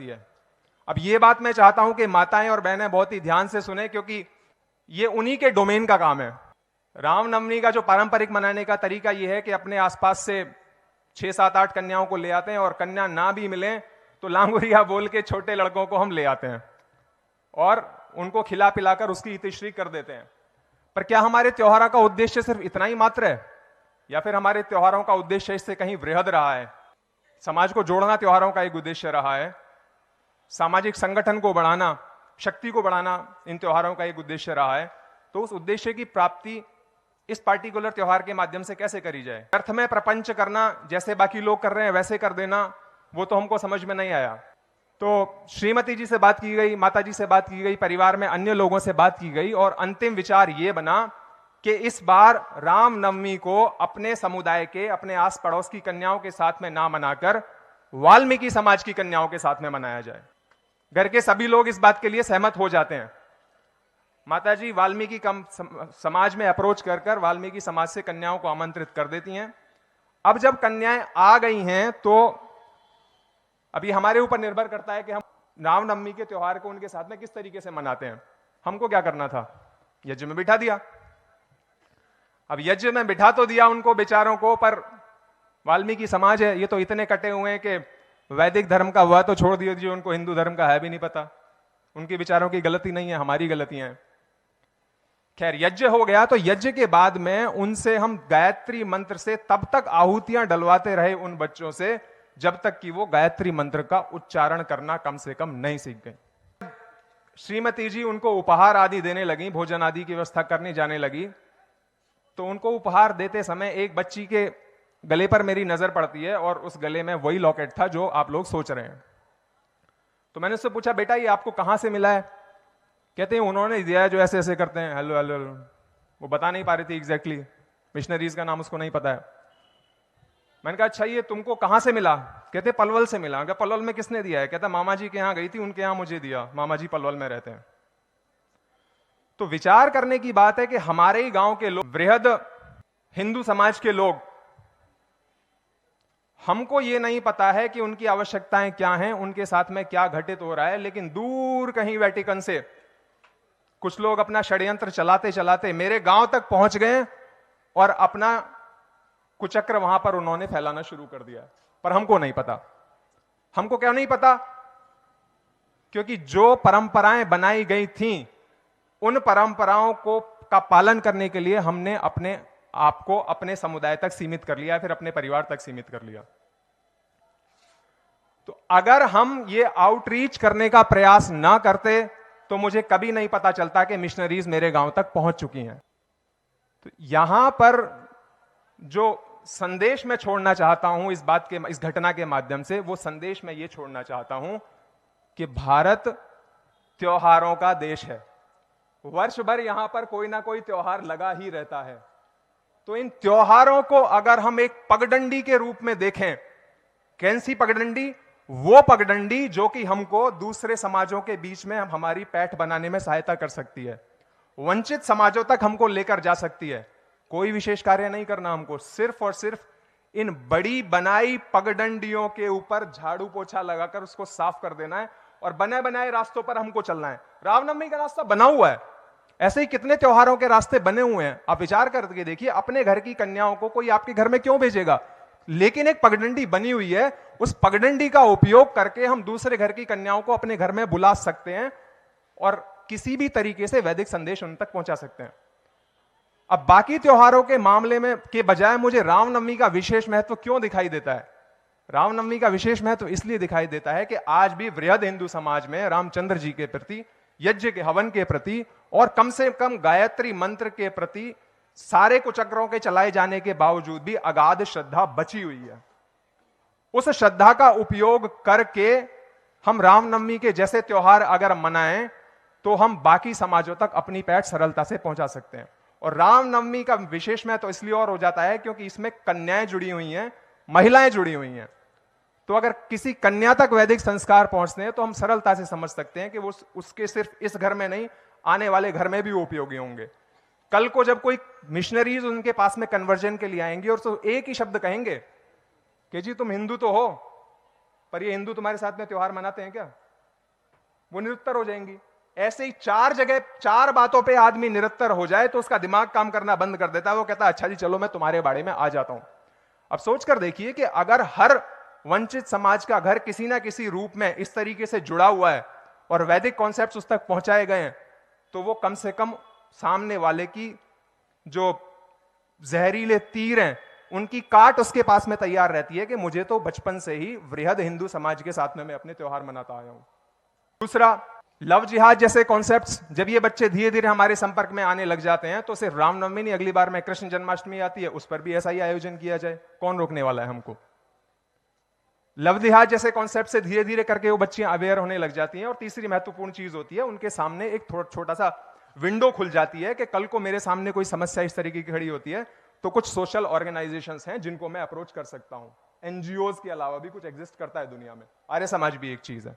है। अब ये बात मैं चाहता हूं कि माताएं और बहनें बहुत ही ध्यान से सुने, क्योंकि ये उन्हीं के डोमेन का काम है। रामनवमी का जो पारंपरिक मनाने का तरीका ये है कि अपने आसपास से 6, 7, 8 कन्याओं को ले आते हैं, और कन्या ना भी मिले तो लांगुरिया बोल के छोटे लड़कों को हम ले आते हैं और उनको खिला पिलाकर उसकी इतिश्री कर देते हैं। पर क्या हमारे त्योहारों का उद्देश्य सिर्फ इतना ही मात्र है, या फिर हमारे त्योहारों का उद्देश्य इससे कहीं वृहद रहा है? समाज को जोड़ना त्योहारों का एक उद्देश्य रहा है, सामाजिक संगठन को बढ़ाना, शक्ति को बढ़ाना इन त्योहारों का एक उद्देश्य रहा है। तो उस उद्देश्य की प्राप्ति इस पार्टिकुलर त्योहार के माध्यम से कैसे करी जाए? अर्थ में प्रपंच करना, जैसे बाकी लोग कर रहे हैं वैसे कर देना, वो तो हमको समझ में नहीं आया। तो श्रीमती जी से बात की गई, माता जी से बात की गई, परिवार में अन्य लोगों से बात की गई, और अंतिम विचार ये बना कि इस बार रामनवमी को अपने समुदाय के, अपने आस पड़ोस की कन्याओं के साथ में ना मनाकर वाल्मीकि समाज की कन्याओं के साथ में मनाया जाए। घर के सभी लोग इस बात के लिए सहमत हो जाते हैं। माता जी वाल्मीकि समाज में अप्रोच कर वाल्मीकि समाज से कन्याओं को आमंत्रित कर देती हैं। अब जब कन्याएं आ गई हैं तो अभी हमारे ऊपर निर्भर करता है कि हम रामनवमी के त्योहार को उनके साथ में किस तरीके से मनाते हैं। हमको क्या करना था? यज्ञ में बिठा दिया। अब यज्ञ में बिठा तो दिया उनको बेचारों को, पर वाल्मीकि समाज है, ये तो इतने कटे हुए हैं कि वैदिक धर्म का हुआ तो छोड़ दिया, उनको हिंदू धर्म का है भी नहीं पता। उनकी बेचारों की गलती नहीं है, हमारी गलतियां हैं। खैर, यज्ञ हो गया, तो यज्ञ के बाद में उनसे हम गायत्री मंत्र से तब तक आहुतियां डलवाते रहे उन बच्चों से जब तक कि वो गायत्री मंत्र का उच्चारण करना कम से कम नहीं सीख गए। श्रीमती जी उनको उपहार आदि देने लगी, भोजन आदि की व्यवस्था करने जाने लगी, तो उनको उपहार देते समय एक बच्ची के गले पर मेरी नजर पड़ती है, और उस गले में वही लॉकेट था जो आप लोग सोच रहे हैं। तो मैंने उससे पूछा, बेटा ये आपको कहां से मिला है? कहते हैं उन्होंने दिया है, जो ऐसे ऐसे करते हैं, हेलो हेलो। वो बता नहीं पा रही थी एग्जैक्टली, मिशनरीज का नाम उसको नहीं पता है। मैंने कहा अच्छा ये तुमको कहां से मिला? कहते पलवल से मिला। क्या पलवल में किसने दिया है? कहता मामा जी के यहां गई थी, उनके यहां मुझे दिया, मामा जी पलवल में रहते हैं। तो विचार करने की बात है कि हमारे ही गांव के लोग, वृहद हिंदू समाज के लोग, हमको ये नहीं पता है कि उनकी आवश्यकताएं क्या हैं, उनके साथ में क्या घटित हो रहा है, लेकिन दूर कहीं वेटिकन से कुछ लोग अपना षड्यंत्र चलाते चलाते मेरे गांव तक पहुंच गए और अपना कुचक्र वहां पर उन्होंने फैलाना शुरू कर दिया। पर हमको नहीं पता। हमको क्या नहीं पता? क्योंकि जो परंपराएं बनाई गई थीं, उन परंपराओं को का पालन करने के लिए हमने अपने आप को अपने समुदाय तक सीमित कर लिया, फिर अपने परिवार तक सीमित कर लिया। तो अगर हम ये आउटरीच करने का प्रयास ना करते तो मुझे कभी नहीं पता चलता कि मिशनरीज मेरे गांव तक पहुंच चुकी हैं। तो यहां पर जो संदेश मैं छोड़ना चाहता हूं इस घटना के माध्यम से, वो संदेश मैं ये छोड़ना चाहता हूं कि भारत त्योहारों का देश है। वर्ष भर यहां पर कोई ना कोई त्योहार लगा ही रहता है। तो इन त्योहारों को अगर हम एक पगडंडी के रूप में देखें, कैसी पगडंडी? वो पगडंडी जो कि हमको दूसरे समाजों के बीच में हमारी पैठ बनाने में सहायता कर सकती है, वंचित समाजों तक हमको लेकर जा सकती है। कोई विशेष कार्य नहीं करना हमको, सिर्फ और सिर्फ इन बड़ी बनाई पगडंडियों के ऊपर झाड़ू पोछा लगाकर उसको साफ कर देना है, और बने बनाए रास्तों पर हमको चलना है। रामनवमी का रास्ता बना हुआ है, ऐसे ही कितने त्योहारों के रास्ते बने हुए हैं। आप विचार करके देखिए, अपने घर की कन्याओं को कोई आपके घर में क्यों भेजेगा? लेकिन एक पगडंडी बनी हुई है, उस पगडंडी का उपयोग करके हम दूसरे घर की कन्याओं को अपने घर में बुला सकते हैं और किसी भी तरीके से वैदिक संदेश उन तक पहुंचा सकते हैं। अब बाकी त्योहारों के मामले में के बजाय मुझे रामनवमी का विशेष महत्व क्यों दिखाई देता है? रामनवमी का विशेष महत्व इसलिए दिखाई देता है कि आज भी वृहद हिंदू समाज में रामचंद्र जी के प्रति, यज्ञ के हवन के प्रति, और कम से कम गायत्री मंत्र के प्रति सारे कुचक्रों के चलाए जाने के बावजूद भी अगाध श्रद्धा बची हुई है। उस श्रद्धा का उपयोग करके हम रामनवमी के जैसे त्योहार अगर मनाएं तो हम बाकी समाजों तक अपनी पैठ सरलता से पहुंचा सकते हैं। और रामनवमी का विशेष महत्व तो इसलिए और हो जाता है क्योंकि इसमें कन्याएं जुड़ी हुई हैं, महिलाएं जुड़ी हुई हैं। तो अगर किसी कन्या तक वैदिक संस्कार पहुंचते हैं तो हम सरलता से समझ सकते हैं कि वो उसके सिर्फ इस घर में नहीं, आने वाले घर में भी वो उपयोगी होंगे। कल को जब कोई मिशनरीज उनके पास में कन्वर्जन के लिए आएंगे और तो एक ही शब्द कहेंगे कि जी तुम हिंदू तो हो, पर ये हिंदू तुम्हारे साथ में त्योहार मनाते हैं क्या? वो निरुत्तर हो जाएंगी। ऐसे ही 4 जगह 4 बातों पे आदमी निरुत्तर हो जाए तो उसका दिमाग काम करना बंद कर देता है। वो कहता है अच्छा जी चलो मैं तुम्हारे बाड़े में आ जाता हूं। अब सोच कर देखिए कि अगर हर वंचित समाज का घर किसी ना किसी रूप में इस तरीके से जुड़ा हुआ है और वैदिक कॉन्सेप्ट्स उस तक पहुंचाए गए हैं, तो वो कम से कम सामने वाले की जो जहरीले तीर हैं उनकी काट उसके पास में तैयार रहती है कि मुझे तो बचपन से ही वृहद हिंदू समाज के साथ में मैं अपने त्योहार मनाता आया हूं। दूसरा, लव जिहाद जैसे कॉन्सेप्ट्स जब ये बच्चे धीरे धीरे हमारे संपर्क में आने लग जाते हैं तो सिर्फ रामनवमी नहीं, अगली बार में कृष्ण जन्माष्टमी आती है उस पर भी ऐसा ही आयोजन किया जाए, कौन रोकने वाला है हमको? लव जिहाद जैसे कॉन्सेप्ट से धीरे धीरे करके वो बच्चियां अवेयर होने लग जाती हैं। और तीसरी महत्वपूर्ण चीज होती है, उनके सामने एक छोटा सा विंडो खुल जाती है कि कल को मेरे सामने कोई समस्या इस तरीके की खड़ी होती है तो कुछ सोशल ऑर्गेनाइजेशंस हैं जिनको मैं अप्रोच कर सकता हूं। एनजीओज के अलावा भी कुछ एग्जिस्ट करता है दुनिया में, आर्य समाज भी एक चीज है।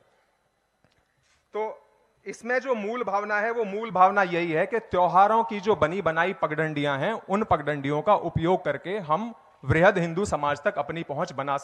तो इसमें जो मूल भावना है वो मूल भावना यही है कि त्योहारों की जो बनी बनाई पगडंडियां हैं उन पगडंडियों का उपयोग करके हम वृहद हिंदू समाज तक अपनी पहुंच बना